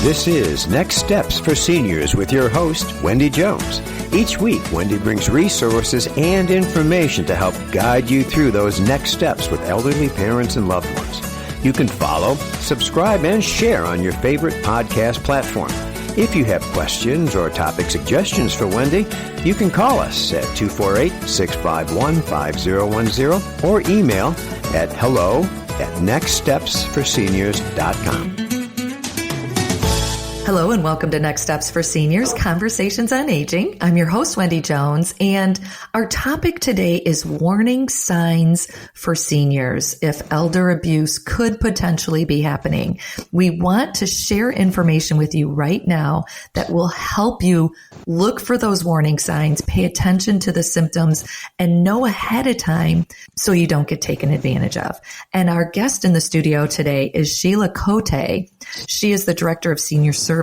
This is Next Steps for Seniors with your host, Wendy Jones. Each week, Wendy brings resources and information to help guide you through those next steps with elderly parents and loved ones. You can follow, subscribe, and share on your favorite podcast platform. If you have questions or topic suggestions for Wendy, you can call us at 248-651-5010 or email at hello@nextstepsforseniors.com. Hello and welcome to Next Steps for Seniors, Conversations on Aging. I'm your host, Wendy Jones, and our topic today is warning signs for seniors if elder abuse could potentially be happening. We want to share information with you right now that will help you look for those warning signs, pay attention to the symptoms, and know ahead of time so you don't get taken advantage of. And our guest in the studio today is Sheila Cote. She is the Director of Senior Services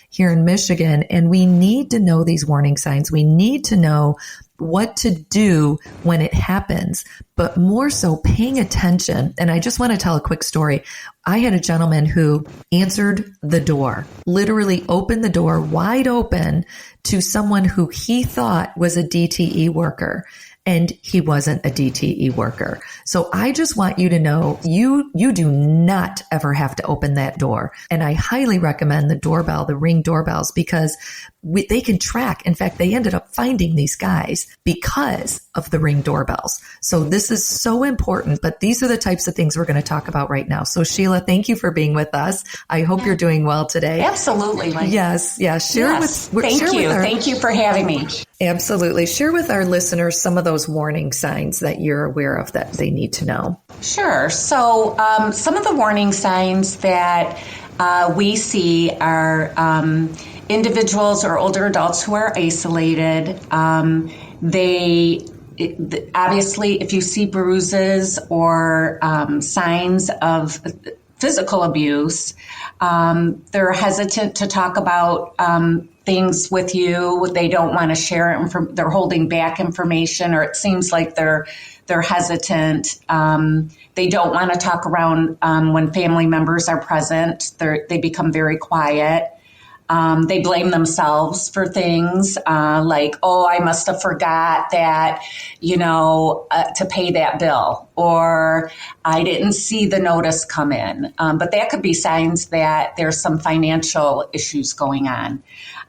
here in Michigan, and we need to know these warning signs. We need to know what to do when it happens, but more so paying attention. And I just want to tell a quick story. I had a gentleman who answered the door, literally opened the door wide open to someone who he thought was a DTE worker. And he wasn't a DTE worker. So I just want you to know you do not ever have to open that door. And I highly recommend the doorbell, the Ring doorbells, because they can track. In fact, they ended up finding these guys because of the Ring doorbells. So this is so important, but these are the types of things we're going to talk about right now. So Sheila, thank you for being with us. I hope you're doing well today. Absolutely. Yes. Thank you for having me. Absolutely. Share with our listeners some of those warning signs that you're aware of that they need to know. Sure. So some of the warning signs that we see are individuals or older adults who are isolated. Obviously, if you see bruises or signs of physical abuse, they're hesitant to talk about things with you. They don't want to share it. They're holding back information, or it seems like they're hesitant. They don't want to talk around when family members are present. They become very quiet. They blame themselves for things like, oh, I must have forgot that, to pay that bill, or I didn't see the notice come in. But that could be signs that there's some financial issues going on.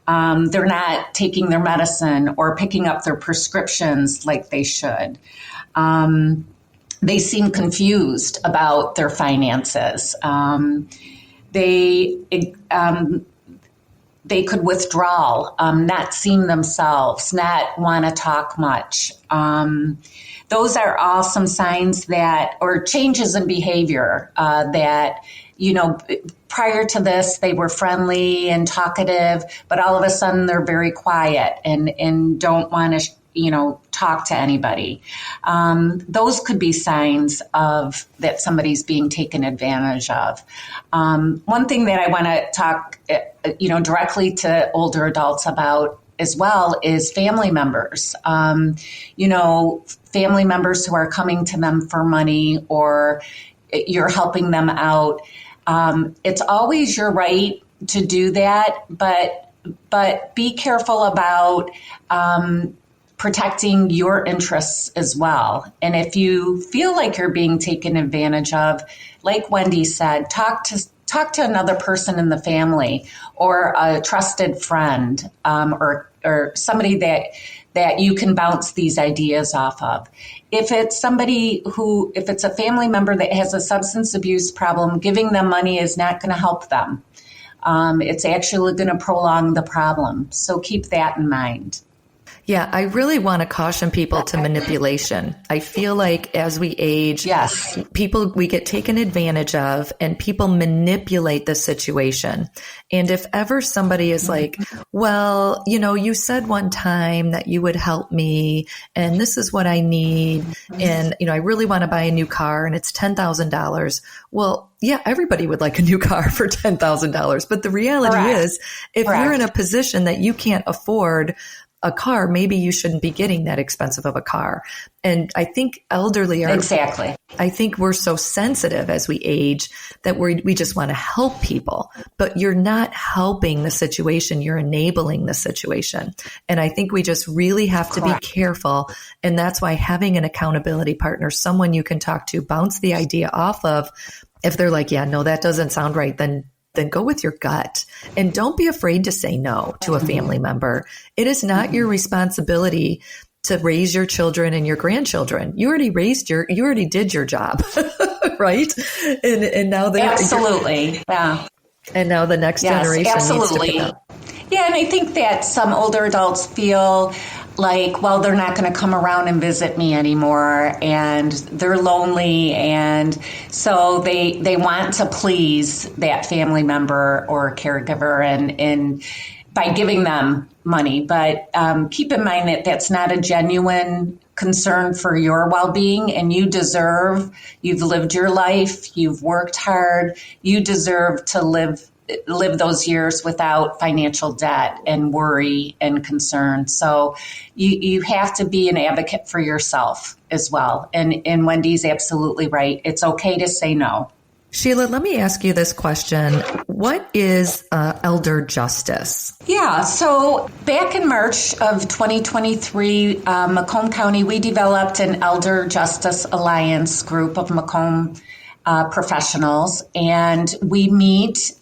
They're not taking their medicine or picking up their prescriptions like they should. They seem confused about their finances. They could withdraw, not seeing themselves, not want to talk much. Those are all some signs or changes in behavior that, prior to this, they were friendly and talkative, but all of a sudden they're very quiet and don't want to, talk to anybody. Those could be signs of that somebody's being taken advantage of. One thing that I want to talk, directly to older adults about as well is family members. Family members who are coming to them for money, or you're helping them out. It's always your right to do that, but be careful about protecting your interests as well. And if you feel like you're being taken advantage of, like Wendy said, talk to another person in the family, or a trusted friend, or somebody that you can bounce these ideas off of. If it's a family member that has a substance abuse problem, giving them money is not going to help them. It's actually going to prolong the problem. So keep that in mind. Yeah, I really want to caution people to manipulation. I feel like as we age, yes, we get taken advantage of, and people manipulate the situation. And if ever somebody is like, well, you said one time that you would help me, and this is what I need, and, I really want to buy a new car, and it's $10,000. Well, yeah, everybody would like a new car for $10,000. But the reality is, if you're in a position that you can't afford a car, maybe you shouldn't be getting that expensive of a car. And I think elderly are, exactly. I think we're so sensitive as we age that we just want to help people, but you're not helping the situation. You're enabling the situation. And I think we just really have to be careful. And that's why having an accountability partner, someone you can talk to, bounce the idea off of. If they're like, yeah, no, that doesn't sound right, then go with your gut. And don't be afraid to say no to a family member. It is not your responsibility to raise your children and your grandchildren. You already did your job, right? And now they absolutely, yeah. And now the next generation needs to pick up. Yeah, and I think that some older adults feel like, well, they're not going to come around and visit me anymore, and they're lonely, and so they want to please that family member or caregiver and by giving them money. But keep in mind that that's not a genuine concern for your well-being, and you've lived your life, you've worked hard, you deserve to live those years without financial debt and worry and concern. So you have to be an advocate for yourself as well. And Wendy's absolutely right. It's okay to say no. Sheila, let me ask you this question. What is elder justice? Yeah, so back in March of 2023, Macomb County, we developed an Elder Justice Alliance group of Macomb professionals, and we meet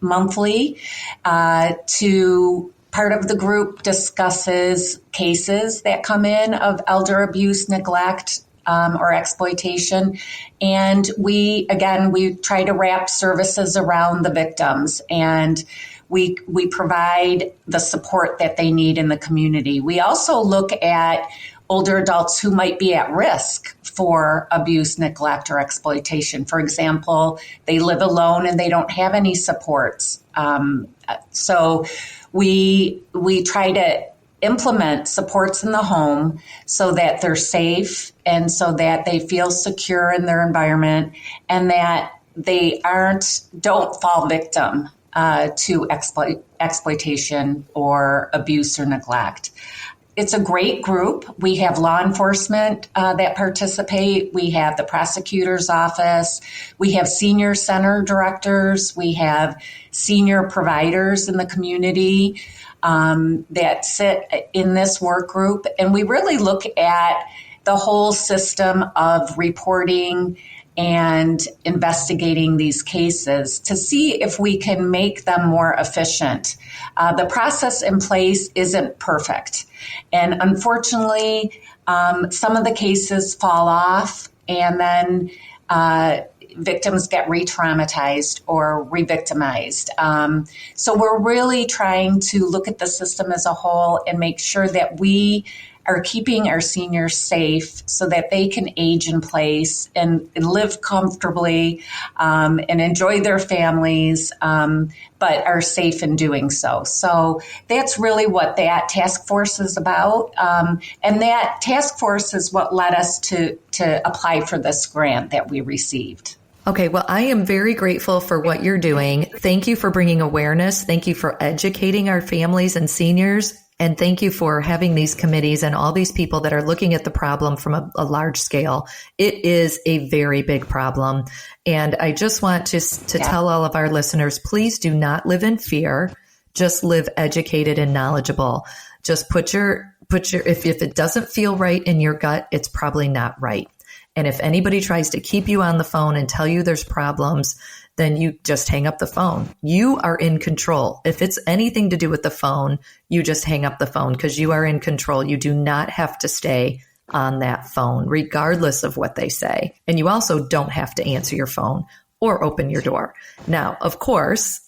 monthly to part of the group discusses cases that come in of elder abuse, neglect, or exploitation. And we try to wrap services around the victims, and we provide the support that they need in the community. We also look at older adults who might be at risk for abuse, neglect, or exploitation. For example, they live alone and they don't have any supports. So we try to implement supports in the home so that they're safe and so that they feel secure in their environment and that they don't fall victim to exploitation or abuse or neglect. It's a great group. We have law enforcement that participate. We have the prosecutor's office. We have senior center directors. We have senior providers in the community that sit in this work group. And we really look at the whole system of reporting and investigating these cases to see if we can make them more efficient. The process in place isn't perfect. And unfortunately, some of the cases fall off and then victims get re-traumatized or re-victimized. So we're really trying to look at the system as a whole and make sure that we are keeping our seniors safe so that they can age in place and live comfortably and enjoy their families, but are safe in doing so. So that's really what that task force is about. And that task force is what led us to apply for this grant that we received. Okay, well, I am very grateful for what you're doing. Thank you for bringing awareness. Thank you for educating our families and seniors. And thank you for having these committees and all these people that are looking at the problem from a large scale. It is a very big problem. And I just want to tell all of our listeners, please do not live in fear. Just live educated and knowledgeable. Just put your if it doesn't feel right in your gut, it's probably not right. And if anybody tries to keep you on the phone and tell you there's problems, then you just hang up the phone. You are in control. If it's anything to do with the phone, you just hang up the phone because you are in control. You do not have to stay on that phone, regardless of what they say. And you also don't have to answer your phone or open your door. Now, of course,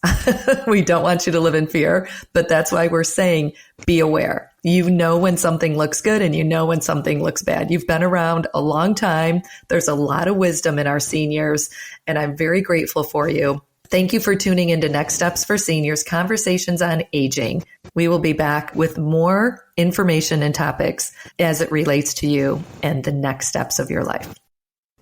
we don't want you to live in fear, but that's why we're saying be aware. You know when something looks good and you know when something looks bad. You've been around a long time. There's a lot of wisdom in our seniors, and I'm very grateful for you. Thank you for tuning into Next Steps for Seniors, Conversations on Aging. We will be back with more information and topics as it relates to you and the next steps of your life.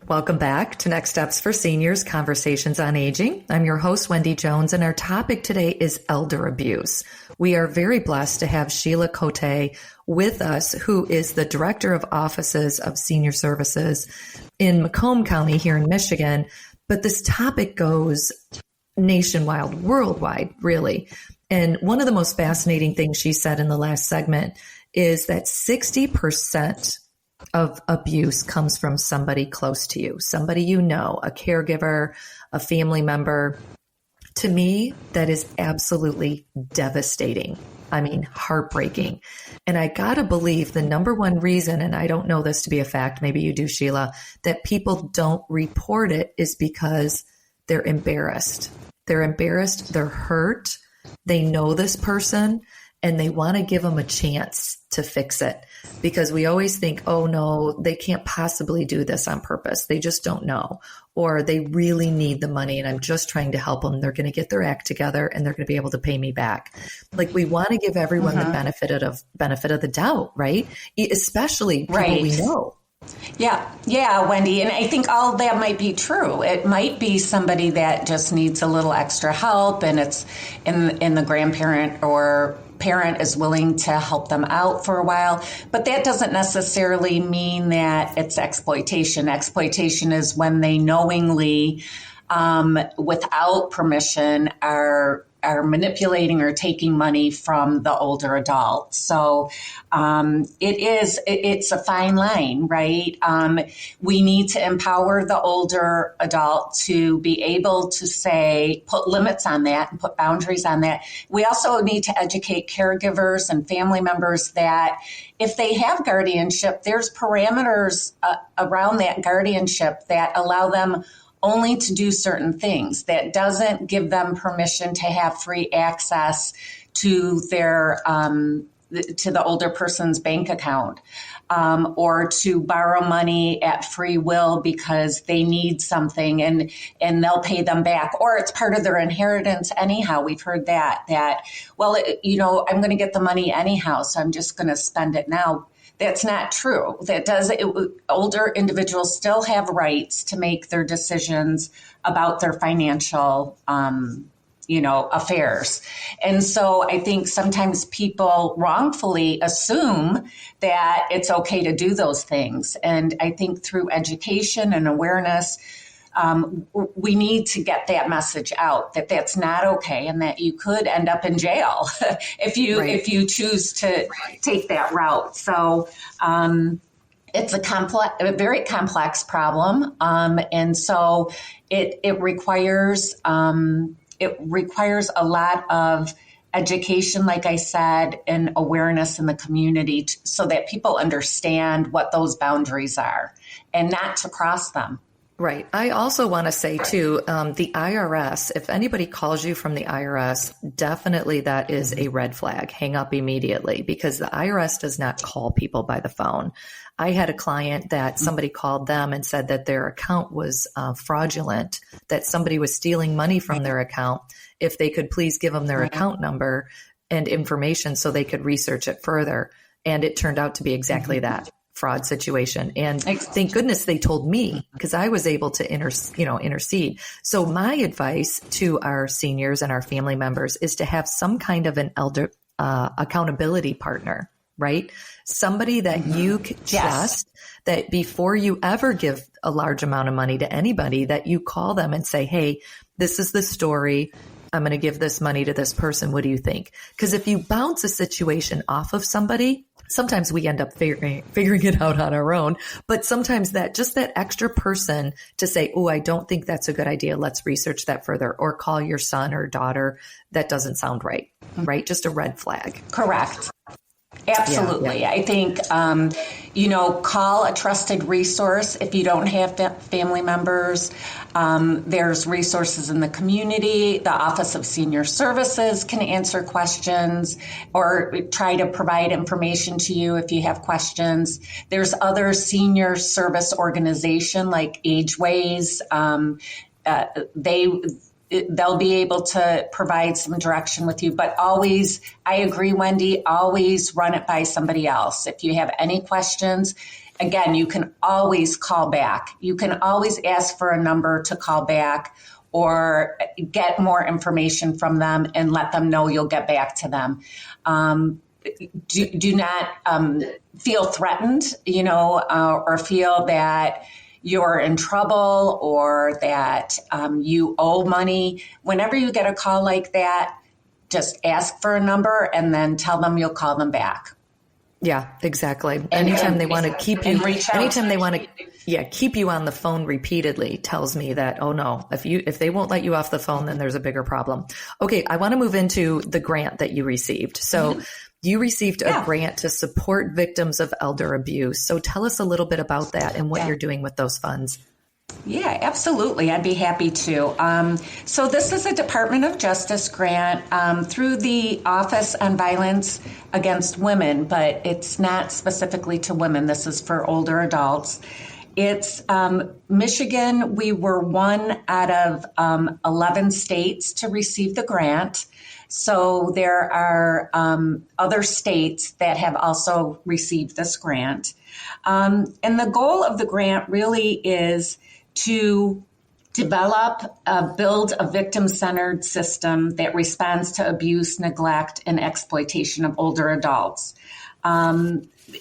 Welcome back to Next Steps for Seniors, Conversations on Aging. I'm your host, Wendy Jones, and our topic today is elder abuse. We are very blessed to have Sheila Cote with us, who is the Director of Offices of Senior Services in Macomb County here in Michigan. But this topic goes nationwide, worldwide, really. And one of the most fascinating things she said in the last segment is that 60% of abuse comes from somebody close to you, somebody you know, a caregiver, a family member. To me, that is absolutely devastating. I mean, heartbreaking. And I got to believe the number one reason, and I don't know this to be a fact, maybe you do, Sheila, that people don't report it is because they're embarrassed. They're embarrassed. They're hurt. They know this person and they want to give them a chance to fix it, because we always think, oh no, they can't possibly do this on purpose. They just don't know, or they really need the money and I'm just trying to help them. They're going to get their act together and they're going to be able to pay me back. Like, we want to give everyone the benefit of the doubt, right? Especially people we know. Yeah, Wendy. And I think all that might be true. It might be somebody that just needs a little extra help, and it's in the grandparent or parent is willing to help them out for a while. But that doesn't necessarily mean that it's exploitation. Exploitation is when they knowingly, without permission, are manipulating or taking money from the older adult. So it's a fine line, right? We need to empower the older adult to be able to say, put limits on that and put boundaries on that. We also need to educate caregivers and family members that if they have guardianship, there's parameters around that guardianship that allow them only to do certain things. That doesn't give them permission to have free access to their to the older person's bank account, or to borrow money at free will because they need something and they'll pay them back, or it's part of their inheritance anyhow. We've heard that well, I'm going to get the money anyhow, so I'm just going to spend it now. That's not true. Older individuals still have rights to make their decisions about their financial, affairs. And so I think sometimes people wrongfully assume that it's okay to do those things. And I think through education and awareness, we need to get that message out that that's not okay, and that you could end up in jail if you choose to take that route. So it's a very complex problem, and so it requires a lot of education, like I said, and awareness in the community so that people understand what those boundaries are and not to cross them. Right. I also want to say, too, the IRS, if anybody calls you from the IRS, definitely that is a red flag. Hang up immediately, because the IRS does not call people by the phone. I had a client that somebody called them and said that their account was fraudulent, that somebody was stealing money from their account. If they could please give them their account number and information so they could research it further. And it turned out to be exactly that. Fraud situation. And thank goodness they told me, because I was able to intercede. So my advice to our seniors and our family members is to have some kind of an elder accountability partner, right? Somebody that you can trust, that before you ever give a large amount of money to anybody, that you call them and say, hey, this is the story. I'm going to give this money to this person. What do you think? Because if you bounce a situation off of somebody, sometimes we end up figuring it out on our own. But sometimes that extra person to say, oh, I don't think that's a good idea. Let's research that further. Or call your son or daughter. That doesn't sound right, right? Just a red flag. Correct. Absolutely. Yeah. I think, call a trusted resource if you don't have family members. There's resources in the community. The Office of Senior Services can answer questions or try to provide information to you if you have questions. There's other senior service organization like Ageways. They'll be able to provide some direction with you. But always, I agree, Wendy, always run it by somebody else. If you have any questions, again, you can always call back. You can always ask for a number to call back or get more information from them and let them know you'll get back to them. Do not feel threatened, or feel that you're in trouble or that you owe money. Whenever you get a call like that, just ask for a number and then tell them you'll call them back. Yeah, exactly. Anytime they want to keep you, anytime they want to, keep you on the phone repeatedly tells me that, oh no, if they won't let you off the phone, then there's a bigger problem. Okay. I want to move into the grant that you received. So you received a grant to support victims of elder abuse. So tell us a little bit about that and what you're doing with those funds. Yeah, absolutely. I'd be happy to. So this is a Department of Justice grant through the Office on Violence Against Women, but it's not specifically to women. This is for older adults. It's Michigan. We were one out of 11 states to receive the grant. So there are other states that have also received this grant. And the goal of the grant really is to develop, build a victim-centered system that responds to abuse, neglect, and exploitation of older adults.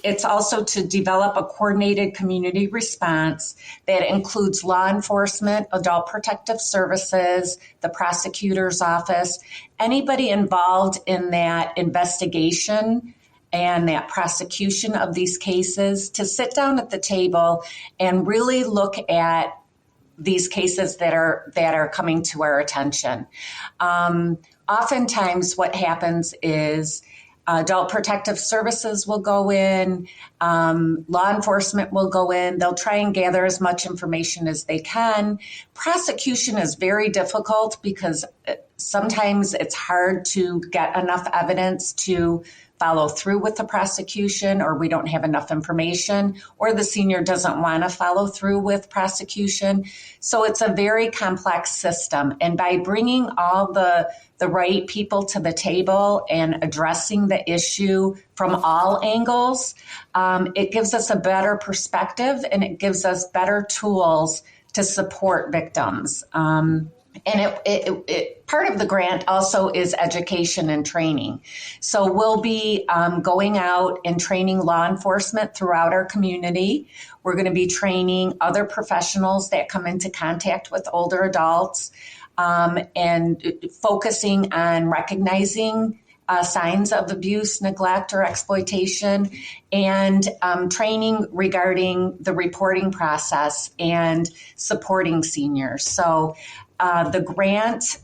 It's also to develop a coordinated community response that includes law enforcement, adult protective services, the prosecutor's office, anybody involved in that investigation and that prosecution of these cases, to sit down at the table and really look at these cases that are coming to our attention. Oftentimes what happens is adult protective services will go in, law enforcement will go in, they'll try and gather as much information as they can. Prosecution is very difficult because sometimes it's hard to get enough evidence to follow through with the prosecution, or we don't have enough information, or the senior doesn't want to follow through with prosecution. So it's a very complex system. And by bringing all the right people to the table and addressing the issue from all angles, it gives us a better perspective and it gives us better tools to support victims. And it part of the grant also is education and training. So we'll be going out and training law enforcement throughout our community. We're going to be training other professionals that come into contact with older adults and focusing on recognizing signs of abuse, neglect, or exploitation, and training regarding the reporting process and supporting seniors. So the grant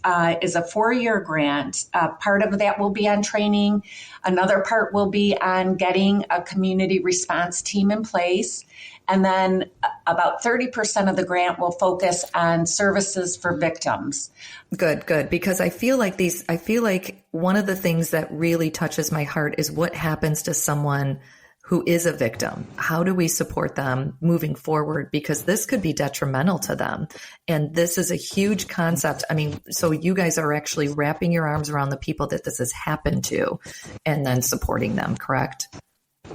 is a 4-year grant. Part of that will be on training. Another part will be on getting a community response team in place. And then about 30% of the grant will focus on services for victims. Good. Because I feel like one of the things that really touches my heart is what happens to someone who is a victim. How do we support them moving forward? Because this could be detrimental to them. And this is a huge concept. I mean, so you guys are actually wrapping your arms around the people that this has happened to and then supporting them, correct?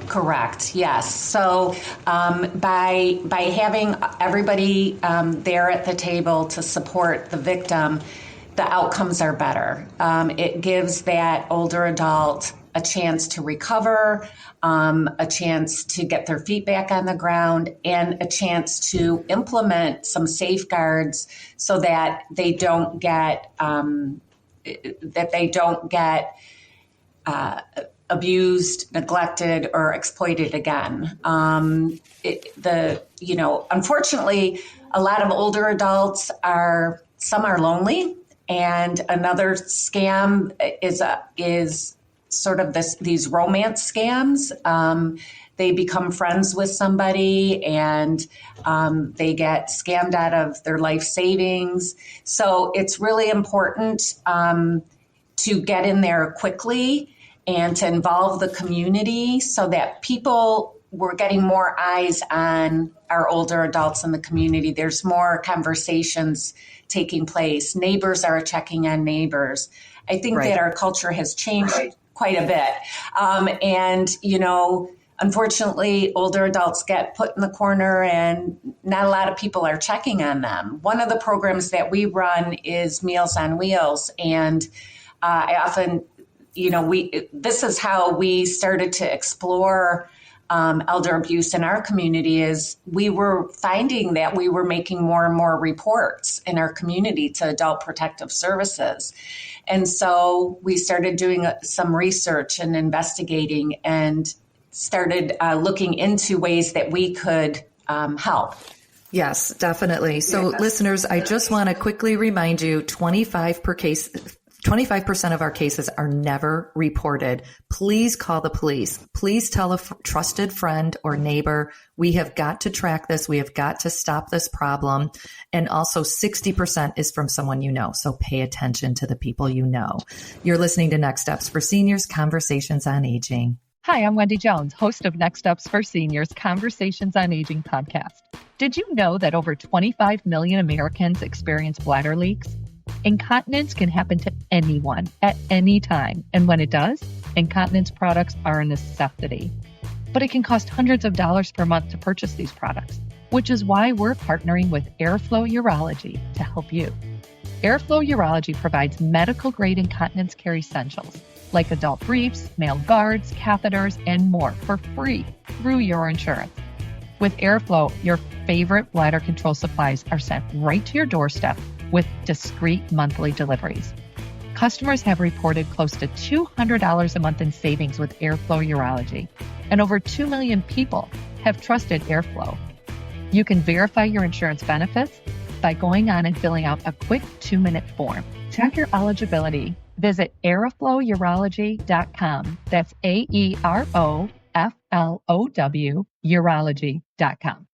Correct. Yes. So by having everybody there at the table to support the victim, the outcomes are better. It gives that older adult a chance to recover, a chance to get their feet back on the ground, and a chance to implement some safeguards so that they don't get abused, neglected, or exploited again. Unfortunately, a lot of older adults some are lonely, and another scam is sort of these romance scams. They become friends with somebody and they get scammed out of their life savings. So it's really important to get in there quickly and to involve the community so that we're getting more eyes on our older adults in the community. There's more conversations taking place. Neighbors are checking on neighbors. I think that our culture has changed quite a bit. unfortunately, older adults get put in the corner and not a lot of people are checking on them. One of the programs that we run is Meals on Wheels. And I often, this is how we started to explore elder abuse in our community. Is we were finding that we were making more and more reports in our community to Adult Protective Services. And so we started doing some research and investigating and started looking into ways that we could help. Yes, definitely. So listeners, I just want to quickly remind you, 25% of our cases are never reported. Please call the police. Please tell a trusted friend or neighbor, we have got to track this. We have got to stop this problem. And also 60% is from someone you know. So pay attention to the people you know. You're listening to Next Steps for Seniors, Conversations on Aging. Hi, I'm Wendy Jones, host of Next Steps for Seniors, Conversations on Aging podcast. Did you know that over 25 million Americans experience bladder leaks? Incontinence can happen to anyone at any time. And when it does, incontinence products are a necessity. But it can cost hundreds of dollars per month to purchase these products, which is why we're partnering with Airflow Urology to help you. Airflow Urology provides medical-grade incontinence care essentials like adult briefs, male guards, catheters, and more for free through your insurance. With Airflow, your favorite bladder control supplies are sent right to your doorstep with discreet monthly deliveries. Customers have reported close to $200 a month in savings with Airflow Urology, and over 2 million people have trusted Airflow. You can verify your insurance benefits by going on and filling out a quick 2-minute form. Check your eligibility. Visit airflowurology.com. That's AEROFLOW urology.com.